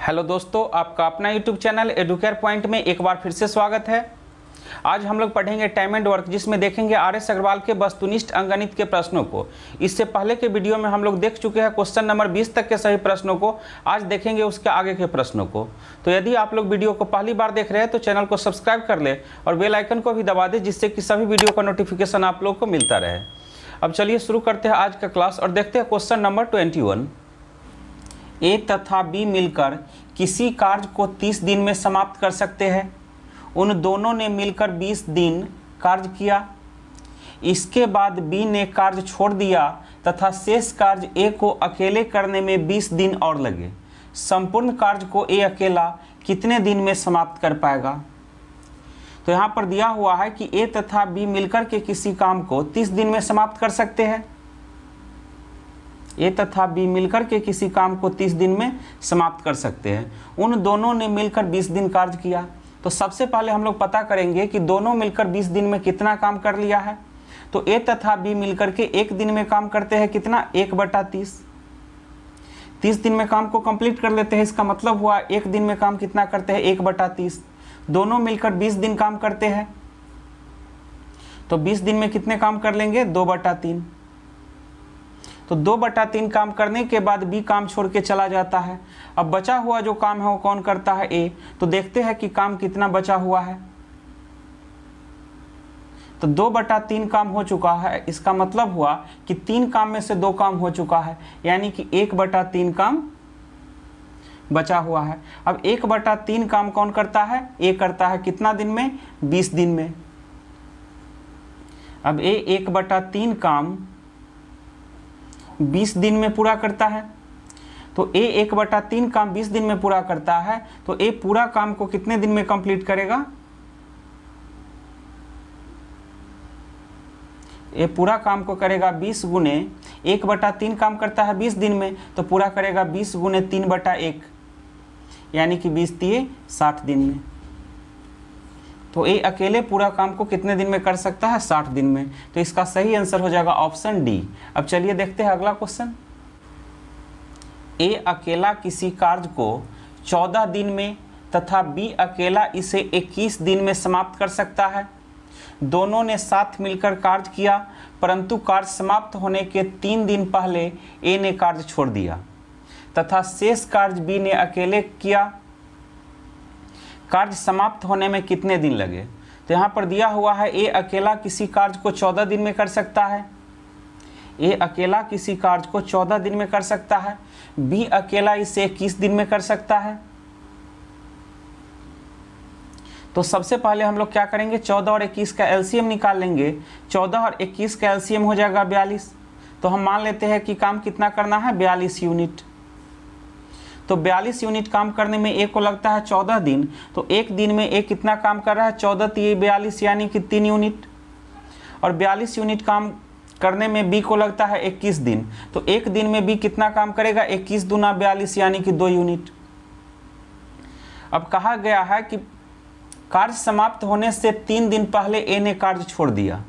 Hello दोस्तों, आपका अपना यूट्यूब चैनल एडुकेयर पॉइंट में एक बार फिर से स्वागत है। आज हम लोग पढ़ेंगे टाइम एंड वर्क, जिसमें देखेंगे आर.एस. अग्रवाल के वस्तुनिष्ठ अंकगणित के प्रश्नों को। इससे पहले के वीडियो में हम लोग देख चुके हैं क्वेश्चन नंबर 20 तक के सही प्रश्नों को। आज देखेंगे उसके आगे के प्रश्नों को। तो यदि आप लोग वीडियो को पहली बार देख रहे हैं तो चैनल को सब्सक्राइब कर ले और बेल आइकन को भी दबा दें, जिससे कि सभी वीडियो का नोटिफिकेशन आप लोग को मिलता रहे। अब चलिए शुरू करते हैं आज का क्लास और देखते हैं क्वेश्चन नंबर 21। ए तथा बी मिलकर किसी कार्य को 30 दिन में समाप्त कर सकते हैं। उन दोनों ने मिलकर 20 दिन कार्य किया। इसके बाद बी ने कार्य छोड़ दिया तथा शेष कार्य ए को अकेले करने में 20 दिन और लगे। संपूर्ण कार्य को ए अकेला कितने दिन में समाप्त कर पाएगा? तो यहाँ पर दिया हुआ है कि ए तथा बी मिलकर के किसी काम को 30 दिन में समाप्त कर सकते हैं। ए तथा बी मिलकर के किसी काम को 30 दिन में समाप्त कर सकते हैं। उन दोनों ने मिलकर 20 दिन कार्य किया। तो सबसे पहले हम लोग पता करेंगे कि दोनों मिलकर 20 दिन में कितना काम कर लिया है। तो ए तथा बी मिलकर के एक दिन में काम करते हैं कितना? 1/30। 30 दिन में काम को कंप्लीट कर लेते हैं। इसका मतलब हुआ एक दिन में काम कितना करते हैं? 1/30। दोनों मिलकर 20 दिन काम करते हैं। तो 20 दिन में कितने काम कर लेंगे? 2/3। तो 2/3 काम करने के बाद बी काम छोड़ के चला जाता है। अब बचा हुआ जो काम है वो कौन करता है? ए। तो देखते हैं कि काम कितना बचा हुआ है। तो 2/3 काम हो चुका है। इसका मतलब हुआ कि 3 काम में से 2 काम हो चुका है, यानी कि 1/3 काम बचा हुआ है। अब 1/3 काम कौन करता है? ए करता है। कितना दिन में? 20 दिन में। अब ए 1/3 काम 20 दिन में पूरा करता है। तो ए 1/3 काम 20 दिन में पूरा करता है। तो ए पूरा काम को कितने दिन में कंप्लीट करेगा? ए पूरा काम को करेगा 20 गुने 1/3 काम करता है 20 दिन में, तो पूरा करेगा 20 गुने 3/1, यानी कि 20 × 60 दिन में। तो ए अकेले पूरा काम को कितने दिन में कर सकता है? 60 दिन में। तो इसका सही आंसर हो जाएगा ऑप्शन डी। अब चलिए देखते हैं अगला क्वेश्चन। ए अकेला किसी कार्य को 14 दिन में तथा बी अकेला इसे 21 दिन में समाप्त कर सकता है। दोनों ने साथ मिलकर कार्य किया, परंतु कार्य समाप्त होने के 3 दिन पहले ए ने कार्य छोड़ दिया तथा शेष कार्य बी ने अकेले किया। कार्य समाप्त होने में कितने दिन लगे? तो यहाँ पर दिया हुआ है ए अकेला किसी कार्य को 14 दिन में कर सकता है। ए अकेला किसी कार्य को 14 दिन में कर सकता है। बी अकेला इसे 21 दिन में कर सकता है। तो सबसे पहले हम लोग क्या करेंगे? 14 और 21 का एलसीएम निकाल लेंगे। 14 और 21 का एलसीएम हो जाएगा 42। तो हम मान लेते हैं कि काम कितना करना है? 42 यूनिट। तो 42 यूनिट काम करने में ए को लगता है 14 दिन। तो एक दिन में ए कितना काम कर रहा है? 14 × 42, यानी कि 3 यूनिट। और 42 यूनिट काम करने में बी को लगता है 21 दिन। तो एक दिन में बी कितना काम करेगा? 21 दूना 42, यानी कि 2 यूनिट। अब कहा गया है कि कार्य समाप्त होने से 3 दिन पहले ए ने कार्य छोड़ दिया।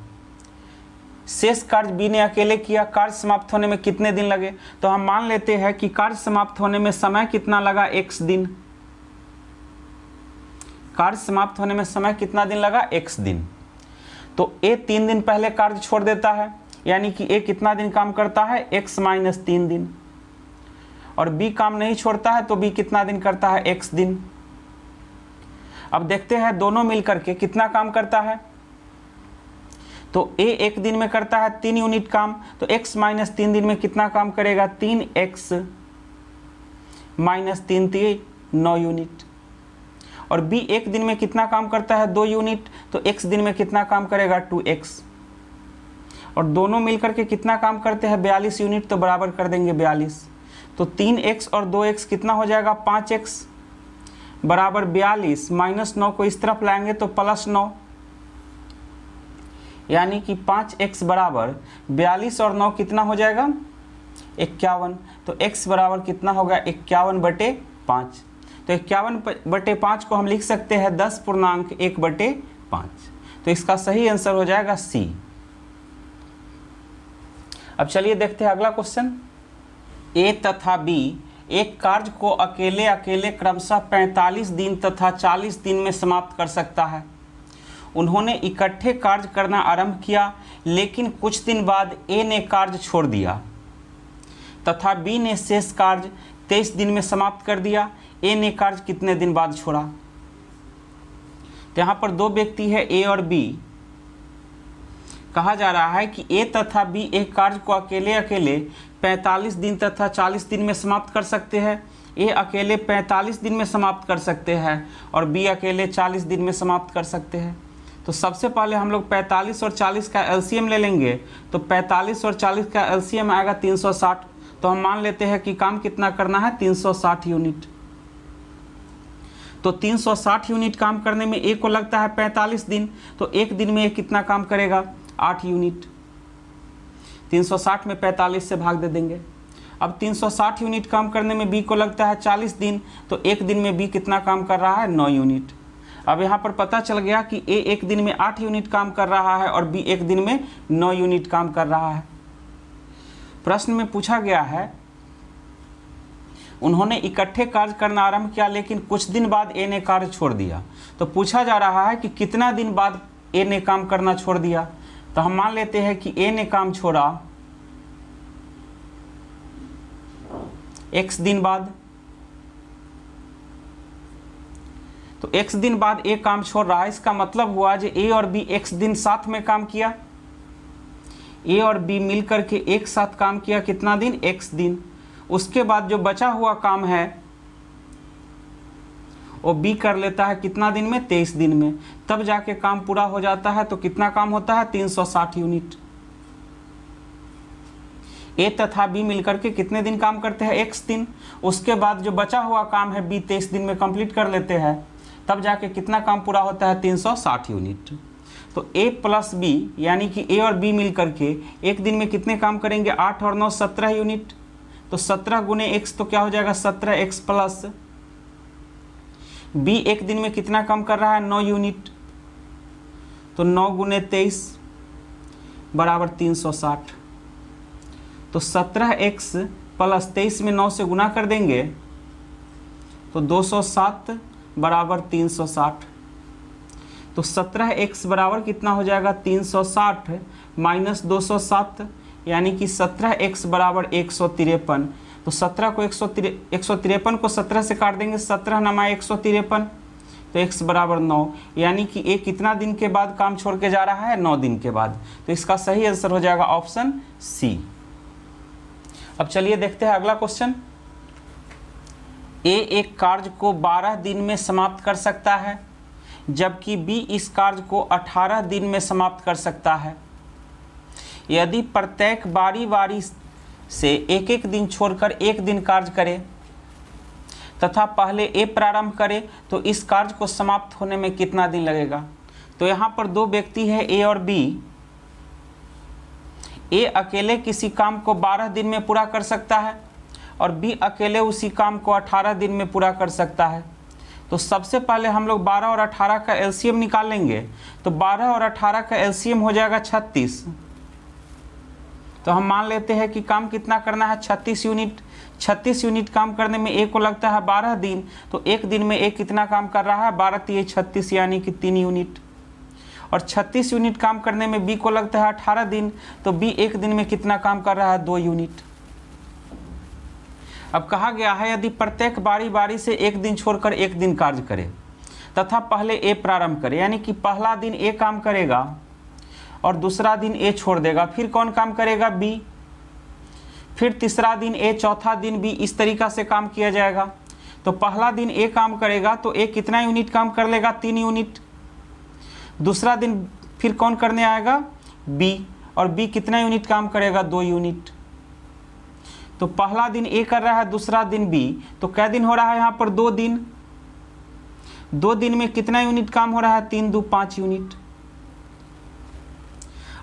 शेष कार्य बी ने अकेले किया। कार्य समाप्त होने में कितने दिन लगे? तो हम मान लेते हैं कि कार्य समाप्त होने में समय कितना लगा? x दिन। कार्य समाप्त होने में समय कितना दिन लगा? x दिन। तो a 3 दिन पहले कार्य छोड़ देता है, यानी कि a कितना दिन काम करता है? x - 3 दिन। और b काम नहीं छोड़ता है, तो b कितना दिन करता है? x दिन। अब देखते हैं दोनों मिलकर के कितना काम करता है। तो ए एक दिन में करता है 3 यूनिट काम। तो x - 3 दिन में कितना काम करेगा? 3x - 3 × 9 unit. और b एक दिन में कितना काम करता है? 2 यूनिट। तो x दिन में कितना काम करेगा? 2x। और दोनों मिलकर के कितना काम करते हैं? 42 यूनिट। तो बराबर कर देंगे 42। तो 3x और 2x कितना हो जाएगा? 5x बराबर 42। -9 को इस तरफ लाएंगे तो +9, यानी कि 5x बराबर 42 और 9 कितना हो जाएगा? 51। तो x बराबर कितना होगा? 51/5। तो 51/5 को हम लिख सकते हैं 10.1/5। तो इसका सही आंसर हो जाएगा सी। अब चलिए देखते हैं अगला क्वेश्चन। ए तथा बी एक कार्य को अकेले अकेले क्रमशः 45 दिन तथा 40 दिन में समाप्त कर सकता है। उन्होंने इकट्ठे कार्य करना आरंभ किया, लेकिन कुछ दिन बाद ए ने कार्य छोड़ दिया तथा बी ने शेष कार्य 23 दिन में समाप्त कर दिया। ए ने कार्य कितने दिन बाद छोड़ा? तो यहाँ पर दो व्यक्ति है ए और बी। कहा जा रहा है कि ए तथा बी एक कार्य को अकेले अकेले 45 दिन तथा 40 दिन में समाप्त कर सकते हैं। ए अकेले 45 दिन में समाप्त कर सकते हैं और बी अकेले 40 दिन में समाप्त कर सकते हैं। तो सबसे पहले हम लोग 45 और 40 का एलसीएम ले लेंगे। तो 45 और 40 का एलसीएम आएगा 360। तो हम मान लेते हैं कि काम कितना करना है, 360 यूनिट। तो 360 यूनिट काम करने में ए को लगता है 45 दिन। तो एक दिन में ए कितना काम करेगा, 8 यूनिट। 360 में 45 से भाग दे देंगे। अब 360 यूनिट काम करने में बी को लगता है 40 दिन। तो एक दिन में बी कितना काम कर रहा है, 9 यूनिट। अब यहाँ पर पता चल गया कि ए एक दिन में 8 यूनिट काम कर रहा है और बी एक दिन में 9 यूनिट काम कर रहा है। प्रश्न में पूछा गया है, उन्होंने इकट्ठे कार्य करना आरंभ किया, लेकिन कुछ दिन बाद ए ने कार्य छोड़ दिया। तो पूछा जा रहा है कि कितना दिन बाद ए ने काम करना छोड़ दिया। तो हम मान लेते हैं कि ए ने काम छोड़ा x दिन बाद। तो x दिन बाद ए काम छोड़ रहा है, इसका मतलब हुआ जो ए और बी x दिन साथ में काम किया। ए और बी मिलकर के एक साथ काम किया, कितना दिन, x दिन। उसके बाद जो बचा हुआ काम है वो बी कर लेता है कितना दिन में, 23 दिन में। तब जाके काम पूरा हो जाता है। तो कितना काम होता है, 360 यूनिट। ए तथा बी मिलकर के कितने दिन काम करते हैं, x दिन। उसके बाद जो बचा हुआ काम है बी 23 दिन में कंप्लीट कर लेते हैं। तब जाके कितना काम पूरा होता है, 360 यूनिट। तो ए प्लस बी यानी कि ए और बी मिलकर के एक दिन में कितने काम करेंगे, 8 और 9 17 यूनिट। तो 17 गुने x तो क्या हो जाएगा, 17x प्लस बी एक दिन में कितना काम कर रहा है, 9 यूनिट। तो 9 गुने 23 बराबर 360। तो 17x प्लस 23 में 9 से गुना कर देंगे तो 207 बराबर 360। तो 17x बराबर कितना हो जाएगा, 360 माइनस 207 यानी कि 17x बराबर 153। तो 17 को 153 को 17 से काट देंगे, 17 नमा 153। तो x बराबर 9 यानी कि ए कितना दिन के बाद काम छोड़ के जा रहा है, 9 दिन के बाद। तो इसका सही आंसर हो जाएगा ऑप्शन सी। अब चलिए देखते हैं अगला क्वेश्चन। ए एक कार्य को 12 दिन में समाप्त कर सकता है, जबकि बी इस कार्य को 18 दिन में समाप्त कर सकता है। यदि प्रत्येक बारी बारी से एक एक दिन छोड़कर एक दिन कार्य करे तथा पहले ए प्रारंभ करे, तो इस कार्य को समाप्त होने में कितना दिन लगेगा। तो यहाँ पर दो व्यक्ति है ए और बी। ए अकेले किसी काम को 12 दिन में पूरा कर सकता है और बी अकेले उसी काम को 18 दिन में पूरा कर सकता है। तो सबसे पहले हम लोग 12 और 18 का एलसीएम निकाल लेंगे। तो 12 और 18 का एलसीएम हो जाएगा 36। तो हम मान लेते हैं कि काम कितना करना है, 36 यूनिट। 36 यूनिट काम करने में ए को लगता है 12 दिन। तो एक दिन में ए कितना काम कर रहा है, 12 × 36 यानी कि 3 यूनिट। और 36 यूनिट काम करने में बी को लगता है 18 दिन। तो बी एक दिन में कितना काम कर रहा है, 2 यूनिट। अब कहा गया है यदि प्रत्येक बारी बारी से एक दिन छोड़कर एक दिन कार्य करे तथा पहले ए प्रारंभ करे, यानी कि पहला दिन ए काम करेगा और दूसरा दिन ए छोड़ देगा, फिर कौन काम करेगा, बी। फिर तीसरा दिन ए, चौथा दिन बी, इस तरीका से काम किया जाएगा। तो पहला दिन ए काम करेगा तो ए कितना यूनिट काम कर लेगा, 3 यूनिट। दूसरा दिन फिर कौन करने आएगा, बी, और बी कितना यूनिट काम करेगा, 2 यूनिट। तो पहला दिन ए कर रहा है, दूसरा दिन बी, तो कै दिन हो रहा है यहाँ पर, 2 दिन। 2 दिन में कितना यूनिट काम हो रहा है, 3 × 2 = 5 यूनिट।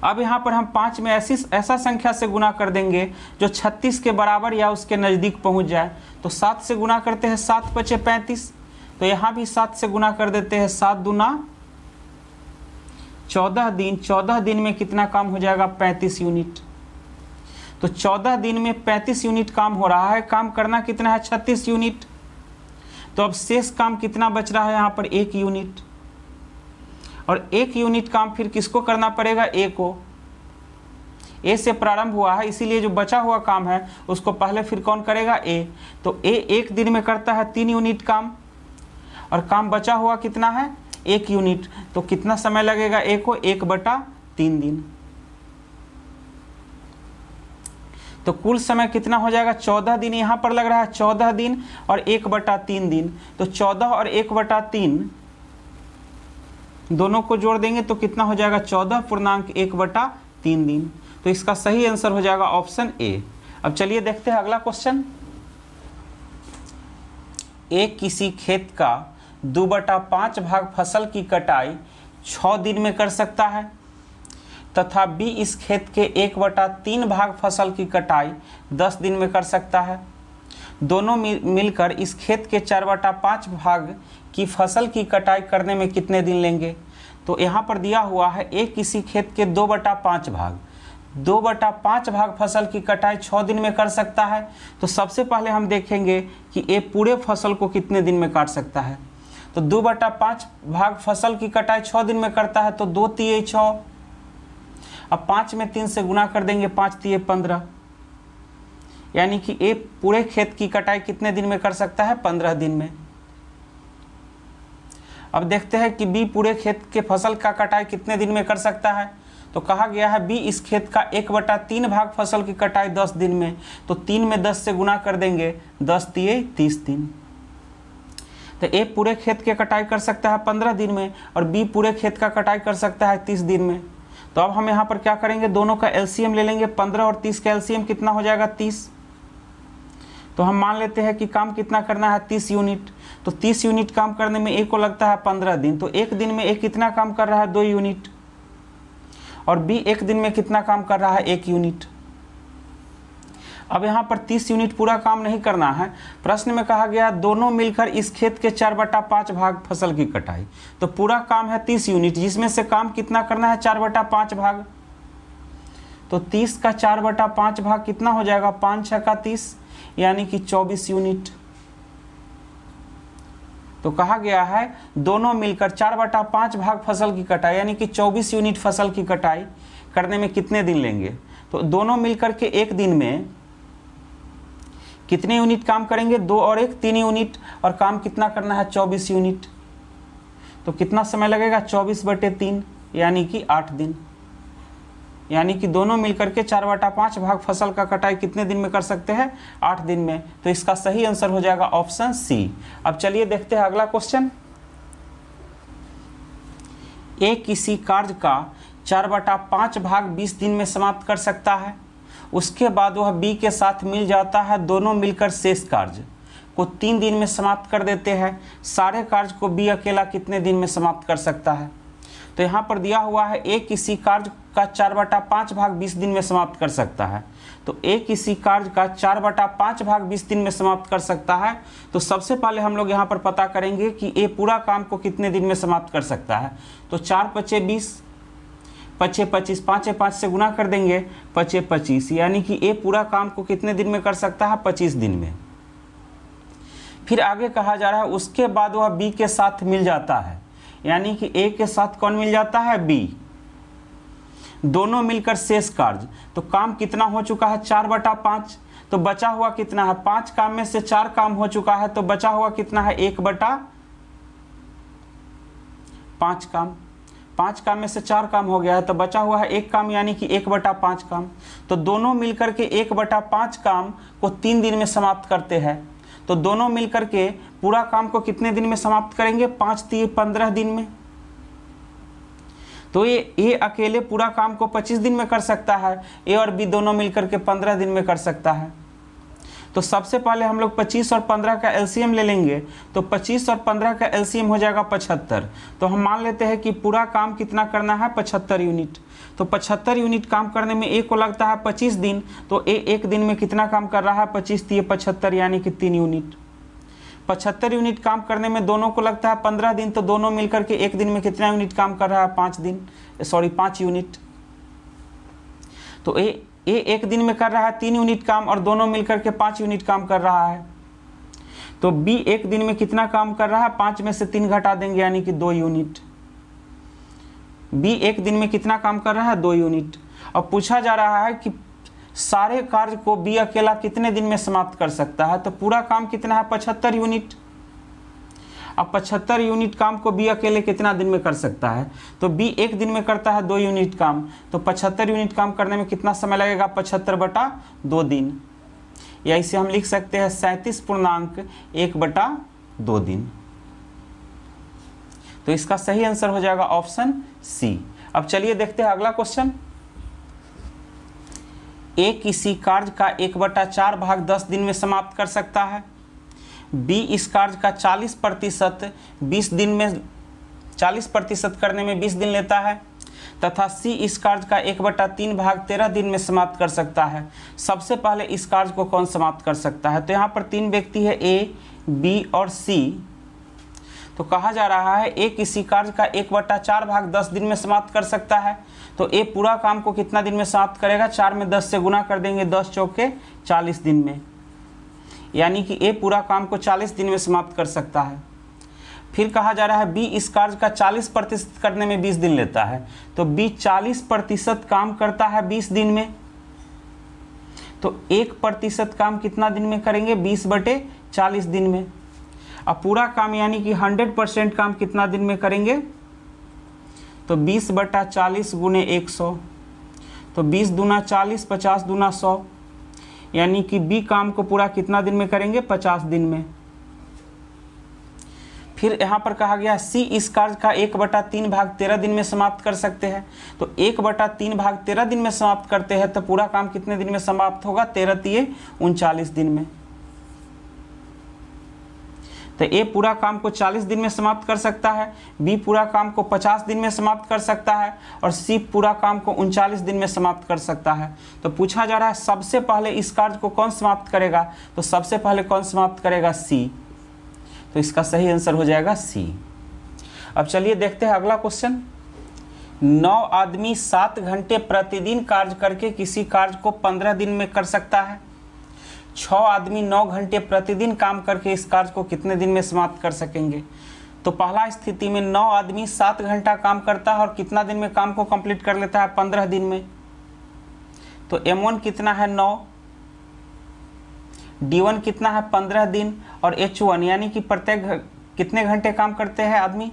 अब यहाँ पर हम 5 में ऐसा संख्या से गुना कर देंगे जो 36 के बराबर या उसके नज़दीक पहुँच जाए। तो 7 से गुना करते हैं, 7 × 5 = 35। तो यहाँ भी 7 से गुना कर देते हैं, 7 × 2 = 14 दिन। 14 दिन में कितना काम हो जाएगा, 35 यूनिट। तो 14 दिन में 35 यूनिट काम हो रहा है, काम करना कितना है 36 यूनिट। तो अब शेष काम कितना बच रहा है यहाँ पर 1 यूनिट, और 1 यूनिट काम फिर किसको करना पड़ेगा, ए को। ए से प्रारंभ हुआ है, इसीलिए जो बचा हुआ काम है उसको पहले फिर कौन करेगा, ए। तो ए 1 दिन में करता है 3 यूनिट काम, और काम बचा हुआ कितना है 1 यूनिट। तो कितना समय लगेगा ए को, 1/3 दिन। तो कुल समय कितना हो जाएगा 14 दिन, यहाँ पर लग रहा है 14 दिन और 1/3 दिन। तो 14 और 1/3 दोनों को जोड़ देंगे तो कितना हो जाएगा 14.1/3 दिन। तो इसका सही आंसर हो जाएगा ऑप्शन ए। अब चलिए देखते हैं अगला क्वेश्चन। ए किसी खेत का 2/5 भाग फसल की कटाई 6 दिन में कर सकता है, तथा बी इस खेत के 1/3 भाग फसल की कटाई 10 दिन में कर सकता है। दोनों मिलकर इस खेत के 4/5 भाग की फसल की कटाई करने में कितने दिन लेंगे। तो यहाँ पर दिया हुआ है ए किसी खेत के 2/5 भाग, 2/5 भाग फसल की कटाई 6 दिन में कर सकता है। तो सबसे पहले हम देखेंगे कि ए पूरे फसल को कितने दिन में काट सकता है। तो 2/5 भाग फसल की कटाई 6 दिन में करता है, तो 2 तिये 6, अब 5 में 3 से गुना कर देंगे, 5 तिये 15, यानी कि ए पूरे खेत की कटाई कितने दिन में कर सकता है, 15 दिन में। अब देखते हैं कि बी पूरे खेत के फसल का कटाई कितने दिन में कर सकता है। तो कहा गया है बी इस खेत का 1/3 भाग फसल की कटाई 10 दिन में। तो 3 में 10 से गुना कर देंगे, 10 तिये 30 दिन। तो ए पूरे खेत की कटाई कर सकता है 15 दिन में, और बी पूरे खेत का कटाई कर सकता है 30 दिन में। तो अब हम यहाँ पर क्या करेंगे, दोनों का एलसीएम ले लेंगे। 15 और 30 का एलसीएम कितना हो जाएगा, 30। तो हम मान लेते हैं कि काम कितना करना है, 30 यूनिट। तो 30 यूनिट काम करने में ए को लगता है 15 दिन। तो 1 दिन में ए कितना काम कर रहा है, 2 यूनिट, और बी 1 दिन में कितना काम कर रहा है, 1 यूनिट। अब यहाँ पर 30 यूनिट पूरा काम नहीं करना है। प्रश्न में कहा गया दोनों मिलकर इस खेत के 4/5 भाग फसल की कटाई। तो पूरा काम है 30 यूनिट, जिसमें से काम कितना करना है, 4/5 भाग। तो 30 का 4/5 भाग कितना हो जाएगा, 5 6 का 30, यानी कि 24 यूनिट। तो कहा गया है दोनों मिलकर 4/5 भाग फसल की कटाई, यानी कि 24 यूनिट फसल की कटाई करने में कितने दिन लेंगे। तो दोनों मिलकर के 1 दिन में कितने यूनिट काम करेंगे, 2 और 1 3 यूनिट, और काम कितना करना है, 24 यूनिट। तो कितना समय लगेगा, 24/3, यानी कि 8 दिन। यानी कि दोनों मिलकर के 4/5 भाग फसल का कटाई कितने दिन में कर सकते हैं, 8 दिन में। तो इसका सही आंसर हो जाएगा ऑप्शन सी। अब चलिए देखते हैं अगला क्वेश्चन। ए किसी कार्य का 4/5 भाग 20 दिन में समाप्त कर सकता है, उसके बाद वह बी के साथ मिल जाता है। दोनों मिलकर शेष कार्य को 3 दिन में समाप्त कर देते हैं। सारे कार्य को बी अकेला कितने दिन में समाप्त कर सकता है। तो यहाँ पर दिया हुआ है ए किसी कार्य का 4/5 भाग 20 दिन में समाप्त कर सकता है। तो ए किसी कार्य का 4/5 भाग 20 दिन में समाप्त कर सकता है। तो सबसे पहले हम लोग यहाँ पर पता करेंगे कि ए पूरा काम को कितने दिन में समाप्त कर सकता है। तो 4 × 5 = 20, 5 × 25, 5 × 5 से गुना कर देंगे, 5 × 25, यानी कि ए पूरा काम को कितने दिन में कर सकता है, 25 दिन में। फिर आगे कहा जा रहा है उसके बाद वह बी के साथ मिल जाता है, यानी कि ए के साथ कौन मिल जाता है, बी। दोनों मिलकर शेष कार्य, तो काम कितना हो चुका है, 4/5। तो बचा हुआ कितना है, 5 काम में से 4 काम हो चुका है, तो बचा हुआ कितना है, 1/5 काम। 5 काम में से 4 काम हो गया है, तो बचा हुआ है 1 काम, यानी कि 1/5 काम। तो दोनों मिलकर के 1/5 काम को 3 दिन में समाप्त करते हैं। तो दोनों मिलकर के पूरा काम को कितने दिन में समाप्त करेंगे, 5 × 3 = 15 दिन में। तो ये अकेले पूरा काम को 25 दिन में कर सकता है, ए और बी दोनों मिलकर के 15 दिन में कर सकता है। तो सबसे पहले हम लोग 25 और 15 का एलसीएम ले लेंगे। तो 25 और 15 का एलसीएम हो जाएगा 75। तो हम मान लेते हैं कि पूरा काम कितना करना है, 75 यूनिट। तो 75 यूनिट काम करने में ए को लगता है 25 दिन। तो ए 1 दिन में कितना काम कर रहा है, 25 × 75, यानी कि 3 यूनिट। 75 यूनिट काम करने में दोनों को लगता है 15 दिन। तो दोनों मिलकर के 1 दिन में कितना यूनिट काम कर रहा है, 5 यूनिट। तो ए ए एक दिन में कर रहा है 3 यूनिट काम और दोनों मिलकर के 5 यूनिट काम कर रहा है। तो बी एक दिन में कितना काम कर रहा है, 5 में से 3 घटा देंगे यानी कि 2 यूनिट। बी एक दिन में कितना काम कर रहा है, 2 यूनिट। अब पूछा जा रहा है कि सारे कार्य को बी अकेला कितने दिन में समाप्त कर सकता है। तो पूरा काम कितना है, 75 यूनिट। अब 75 यूनिट काम को बी अकेले कितना दिन में कर सकता है। तो बी एक दिन में करता है 2 यूनिट काम, तो 75 यूनिट काम करने में कितना समय लगेगा, 75/2 दिन, या इसे हम लिख सकते हैं 37.1/2 दिन। तो इसका सही आंसर हो जाएगा ऑप्शन सी। अब चलिए देखते हैं अगला क्वेश्चन। ए किसी कार्य का 1/4 भाग 10 दिन में समाप्त कर सकता है। बी इस कार्य का 40% 20 दिन में 40% करने में 20 दिन लेता है, तथा सी इस कार्य का 1/3 भाग 13 दिन में समाप्त कर सकता है। सबसे पहले इस कार्य को कौन समाप्त कर सकता है। तो यहाँ पर 3 व्यक्ति है, ए, बी और सी। तो कहा जा रहा है ए किसी कार्य का 1/4 भाग 10 दिन में समाप्त कर सकता है। तो ए पूरा काम को कितना दिन में समाप्त करेगा, 4 में 10 से गुना कर देंगे, 10 चौके 40 दिन में, यानी कि ए पूरा काम को 40 दिन में समाप्त कर सकता है। फिर कहा जा रहा है बी इस कार्य का 40% करने में 20 दिन लेता है। तो बी 40% काम करता है 20 दिन में, तो 1% काम कितना दिन में करेंगे, 20/40 दिन में। अब पूरा काम यानी कि 100% काम कितना दिन में करेंगे, तो 20/40 गुने 100, तो 20 दूना 40, 50 दूना 100, यानी कि बी काम को पूरा कितना दिन में करेंगे, 50 दिन में। फिर यहाँ पर कहा गया सी इस कार्य का 1/3 भाग 13 दिन में समाप्त कर सकते हैं। तो 1/3 भाग 13 दिन में समाप्त करते हैं, तो पूरा काम कितने दिन में समाप्त होगा, 13×3 39 दिन में। तो ए पूरा काम को 40 दिन में समाप्त कर सकता है, बी पूरा काम को 50 दिन में समाप्त कर सकता है, और सी पूरा काम को 39 दिन में समाप्त कर सकता है। तो पूछा जा रहा है सबसे पहले इस कार्य को कौन समाप्त करेगा। तो सबसे पहले कौन समाप्त करेगा, सी। तो इसका सही आंसर हो जाएगा सी। अब चलिए देखते हैं अगला क्वेश्चन। 9 आदमी 7 घंटे प्रतिदिन कार्य करके किसी कार्य को 15 दिन में कर सकता है। 6 आदमी 9 घंटे प्रतिदिन काम करके इस कार्य को कितने दिन में समाप्त कर सकेंगे। तो पहला स्थिति में 9 आदमी 7 घंटा काम करता है और कितना दिन में काम को कंप्लीट कर लेता है, 15 दिन में। तो M1 कितना है, 9, D1 कितना है, 15 दिन, और H1 यानी कि प्रत्येक कितने घंटे काम करते हैं आदमी,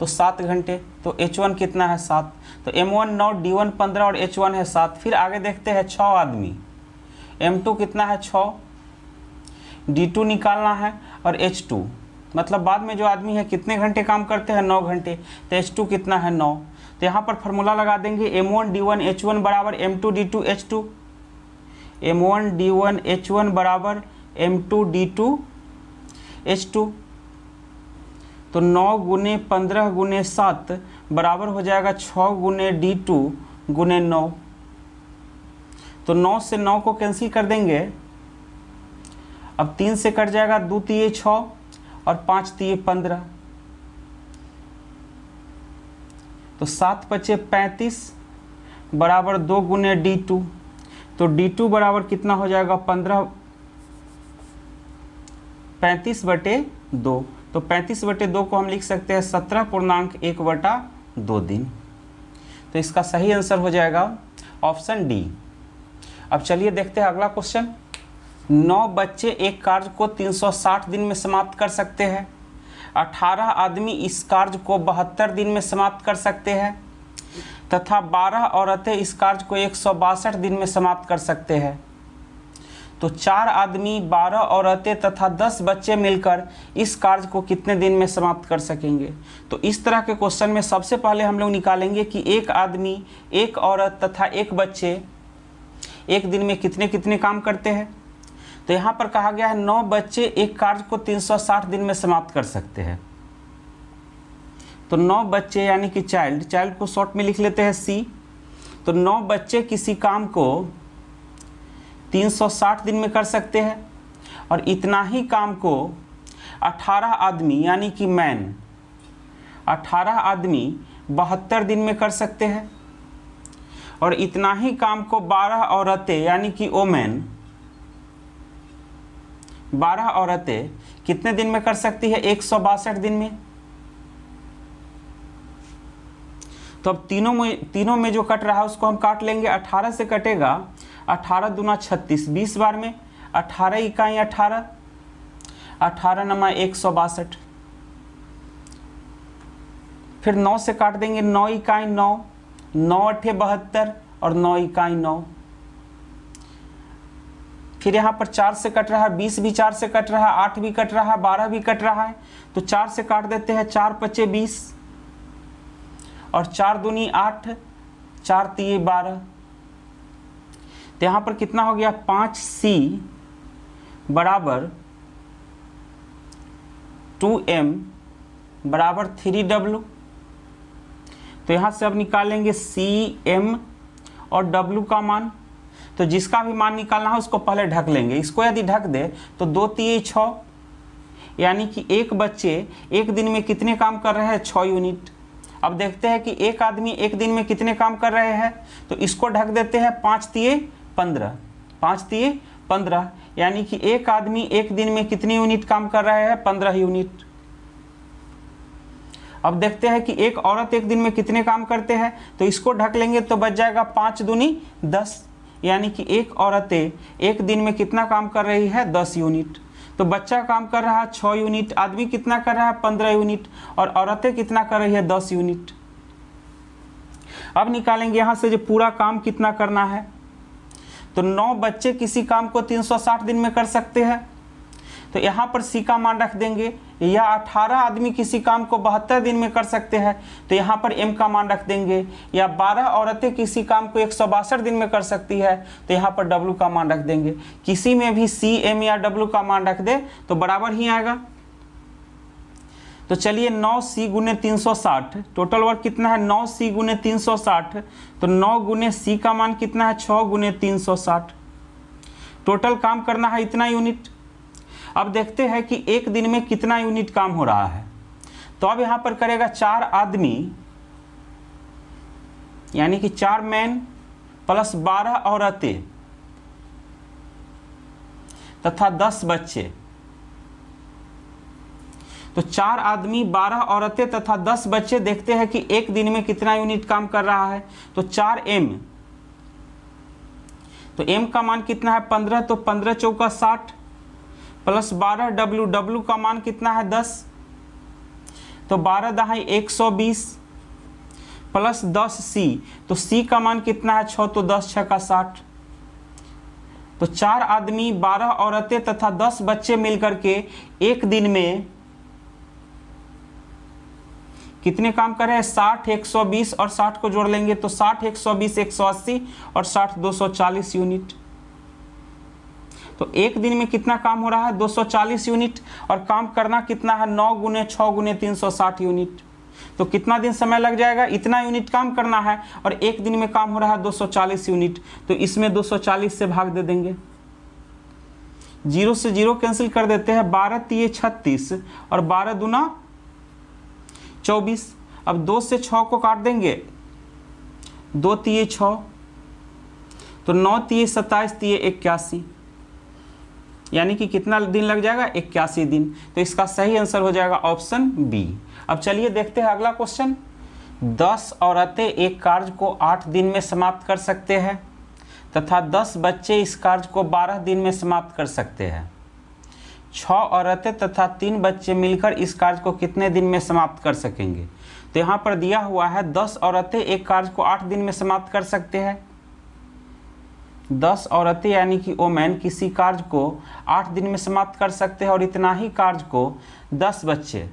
तो 7 घंटे। तो H1 कितना है, 7। तो M1 9, D1 15 और H1 है 7। फिर आगे देखते हैं 6 आदमी, M2 कितना है, 6, D2 निकालना है, और H2 मतलब बाद में जो आदमी है कितने घंटे काम करते हैं, 9 घंटे। तो H2 कितना है, 9। तो यहाँ पर फॉर्मूला लगा देंगे M1 D1 H1 बराबर M2 D2 H2। M1 D1 H1 बराबर M2 D2 H2। तो 9 गुने 15 गुने 7 बराबर हो जाएगा 6 गुने D2 गुने 9। तो 9 से 9 को कैंसिल कर देंगे। अब 3 से कट जाएगा, 2 तिये 6 और 5 तिये 15। तो 7 बचे 35 बराबर 2 गुने D2। तो D2 बराबर कितना हो जाएगा, 15, 35/2। तो 35/2 को हम लिख सकते हैं 17.1/2 दिन। तो इसका सही आंसर हो जाएगा ऑप्शन डी। अब चलिए देखते हैं अगला क्वेश्चन। 9 बच्चे एक कार्य को 360 दिन में समाप्त कर सकते हैं। 18 आदमी इस कार्य को 72 दिन में समाप्त कर सकते हैं, तथा 12 औरतें इस कार्य को 162 दिन में समाप्त कर सकते हैं। तो 4 आदमी, 12 औरतें तथा 10 बच्चे मिलकर इस कार्य को कितने दिन में समाप्त कर सकेंगे। तो इस तरह के क्वेश्चन में सबसे पहले हम लोग निकालेंगे कि एक आदमी, एक औरत तथा एक बच्चे एक दिन में कितने कितने काम करते हैं। तो यहाँ पर कहा गया है 9 बच्चे एक कार्य को 360 दिन में समाप्त कर सकते हैं। तो 9 बच्चे यानी कि चाइल्ड को शॉर्ट में लिख लेते हैं सी। तो 9 बच्चे किसी काम को 360 दिन में कर सकते हैं, और इतना ही काम को 18 आदमी यानी कि मैन 18 आदमी 72 दिन में कर सकते हैं, और इतना ही काम को 12 औरतें यानी कि ओमेन 12 औरतें कितने दिन में कर सकती है? 162 दिन में। तो अब तीनों में जो कट रहा है उसको हम काट लेंगे। 18 से कटेगा 18 दूना 36, 20 बार में 18 इकाई 18, 18 नमा 162। फिर 9 से काट देंगे, 9 इकाई 9, 9 अठे 72 और 9 इकाई 9। फिर यहाँ पर 4 से कट रहा है, 20 भी 4 से कट रहा है, 8 भी कट रहा है, 12 भी कट रहा है। तो 4 से काट देते हैं, 4 पचे 20 और 4 दूनी 8, 4 तिये 12। तो यहाँ पर कितना हो गया? 5C बराबर 2M बराबर 3W। तो यहाँ से अब निकालेंगे CM और W का मान। तो जिसका भी मान निकालना है उसको पहले ढक लेंगे। इसको यदि ढक दे तो 2 तिये 6, यानी कि एक बच्चे एक दिन में कितने काम कर रहे हैं? 6 यूनिट। अब देखते हैं कि एक आदमी एक दिन में कितने काम कर रहे हैं। तो इसको ढक देते हैं, 5 तिये 15, 5 तिये 15, यानी कि एक आदमी एक दिन में कितनी यूनिट काम कर रहे हैं? 15 यूनिट। अब देखते हैं कि एक औरत एक दिन में कितने काम करते हैं। तो इसको ढक लेंगे तो बच जाएगा 5 दूनी 10, यानी कि एक औरतें एक दिन में कितना काम कर रही है? 10 यूनिट। तो बच्चा काम कर रहा है 6 यूनिट, आदमी कितना कर रहा है? 15 यूनिट, और औरतें कितना कर रही है? 10 यूनिट। अब निकालेंगे यहाँ से जो पूरा काम कितना करना है। तो 9 बच्चे किसी काम को 360 दिन में कर सकते हैं, तो यहाँ पर C का मान रख देंगे। या 18 आदमी किसी काम को 72 दिन में कर सकते हैं, तो यहाँ पर M का मान रख देंगे। या 12 औरतें किसी काम को 162 दिन में कर सकती है, तो यहाँ पर W का मान रख देंगे। किसी में भी C, M या W का मान रख दे तो बराबर ही आएगा। तो चलिए 9C गुने 360, टोटल वर्क कितना है? 9C गुने 360, तो 9 गुने C का मान कितना है? 6 गुने 360। टोटल काम करना है इतना यूनिट। अब देखते हैं कि एक दिन में कितना यूनिट काम हो रहा है। तो अब यहाँ पर करेगा 4 आदमी, यानी कि 4 मैन प्लस 12 औरतें तथा 10 बच्चे। तो 4 आदमी 12 औरतें तथा 10 बच्चे, देखते हैं कि एक दिन में कितना यूनिट काम कर रहा है। तो 4M, तो M का मान कितना है? 15, तो 15 चौका 60 प्लस 12 W, W का मान कितना है? 10, तो 12 दहाई 120 प्लस 10 C, तो C का मान कितना है? 6, तो 10 6 का 60। तो 4 आदमी 12 औरतें तथा 10 बच्चे मिलकर के एक दिन में कितने काम कर रहे हैं? 60, 120 और 60 को जोड़ लेंगे तो 60, 120, 180 और 60 240 यूनिट। तो एक दिन में कितना काम हो रहा है? 240 यूनिट। और काम करना कितना है? 9 गुने 6 गुने 360 यूनिट। तो कितना दिन समय लग जाएगा? इतना यूनिट काम करना है और एक दिन में काम हो रहा है 240 यूनिट। तो इसमें 240 से भाग दे देंगे, 0 से 0 कैंसिल कर देते हैं। 12 तिये 36 और 12 दूना 24। अब 2 से 6 को काट देंगे, 2 तिये 6, तो 9 तिये 27 तिये 81, यानी कि कितना दिन लग जाएगा? 81 दिन। तो इसका सही आंसर हो जाएगा ऑप्शन बी। अब चलिए देखते हैं अगला क्वेश्चन। 10 औरतें एक कार्य को 8 दिन में समाप्त कर सकते हैं तथा 10 बच्चे इस कार्य को 12 दिन में समाप्त कर सकते हैं। 6 औरतें तथा 3 बच्चे मिलकर इस कार्य को कितने दिन में समाप्त कर सकेंगे? तो यहाँ पर दिया हुआ है 10 औरतें एक कार्य को 8 दिन में समाप्त कर सकते हैं। 10 औरतें यानी कि वोमेन किसी कार्य को 8 दिन में समाप्त कर सकते हैं, और इतना ही कार्य को 10 बच्चे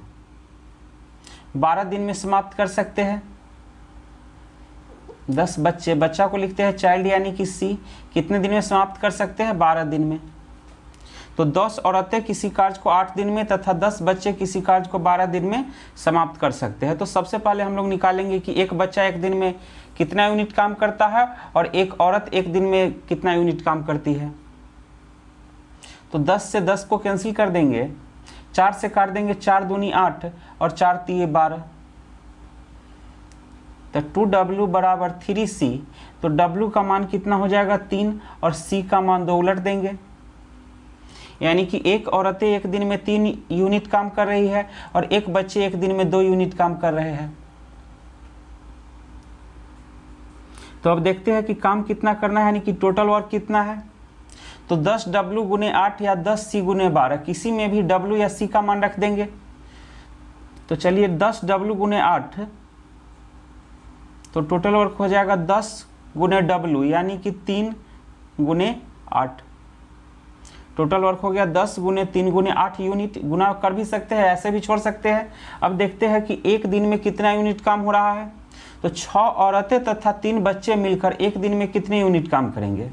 12 दिन में समाप्त कर सकते हैं। 10 बच्चे, बच्चा को लिखते हैं चाइल्ड यानी कि C, कितने दिन में समाप्त कर सकते हैं? 12 दिन में। तो 10 औरतें किसी कार्य को 8 दिन में तथा 10 बच्चे किसी कार्य को 12 दिन में समाप्त कर सकते हैं। तो सबसे पहले हम लोग निकालेंगे कि एक बच्चा एक दिन में कितना यूनिट काम करता है और एक औरत एक दिन में कितना यूनिट काम करती है। तो 10 से 10 को कैंसिल कर देंगे, 4 से काट देंगे, 4 दूनी 8 और 4 तिये 12। तो 2W बराबर 3C, तो W का मान कितना हो जाएगा 3 और C का मान 2 उलट देंगे, यानी कि एक औरतें एक दिन में 3 यूनिट काम कर रही है और एक बच्चे एक दिन में 2 यूनिट काम कर रहे हैं। तो अब देखते हैं कि काम कितना करना है, यानी कि टोटल वर्क कितना है। तो 10W गुने 8 या 10C गुने 12, किसी में भी W या C का मान रख देंगे। तो चलिए 10W गुने 8, तो टोटल वर्क हो जाएगा 10 गुने W, यानी कि 3 गुने 8। टोटल वर्क हो गया 10 गुने 3 गुने 8 यूनिट। गुना कर भी सकते हैं, ऐसे भी छोड़ सकते हैं। अब देखते हैं कि एक दिन में कितना यूनिट काम हो रहा है। तो 6 औरतें तथा 3 बच्चे मिलकर एक दिन में कितने यूनिट काम करेंगे।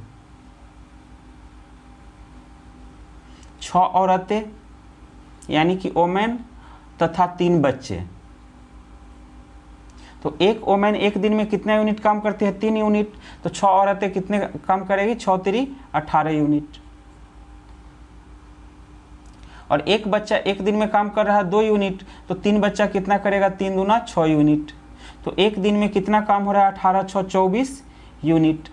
6 औरतें यानी कि ओमेन तथा 3 बच्चे, तो एक ओमेन एक दिन में कितना यूनिट काम करते हैं 3 यूनिट। तो 6 औरतें कितने काम करेगी, 6 3 18 यूनिट। और एक बच्चा एक दिन में काम कर रहा है 2 यूनिट, तो 3 बच्चा कितना करेगा, 3 दूना 6 यूनिट। तो एक दिन में कितना काम हो रहा है, 18 6 24 यूनिट।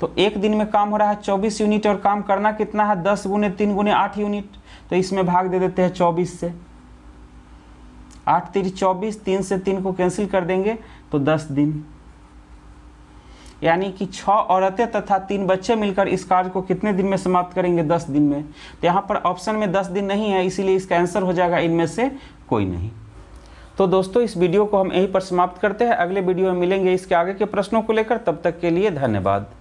तो एक दिन में काम हो रहा है 24 यूनिट और काम करना कितना है, 10 गुने 3 गुने 8 यूनिट। तो इसमें भाग दे देते हैं 24 से, 8 3 24, 3 से 3 को कैंसिल कर देंगे तो 10 दिन, यानी कि 6 औरतें तथा 3 बच्चे मिलकर इस कार्य को कितने दिन में समाप्त करेंगे, 10 दिन में। तो यहाँ पर ऑप्शन में 10 दिन नहीं है, इसीलिए इसका आंसर हो जाएगा इनमें से कोई नहीं। तो दोस्तों इस वीडियो को हम यहीं पर समाप्त करते हैं। अगले वीडियो में मिलेंगे इसके आगे के प्रश्नों को लेकर, तब तक के लिए धन्यवाद।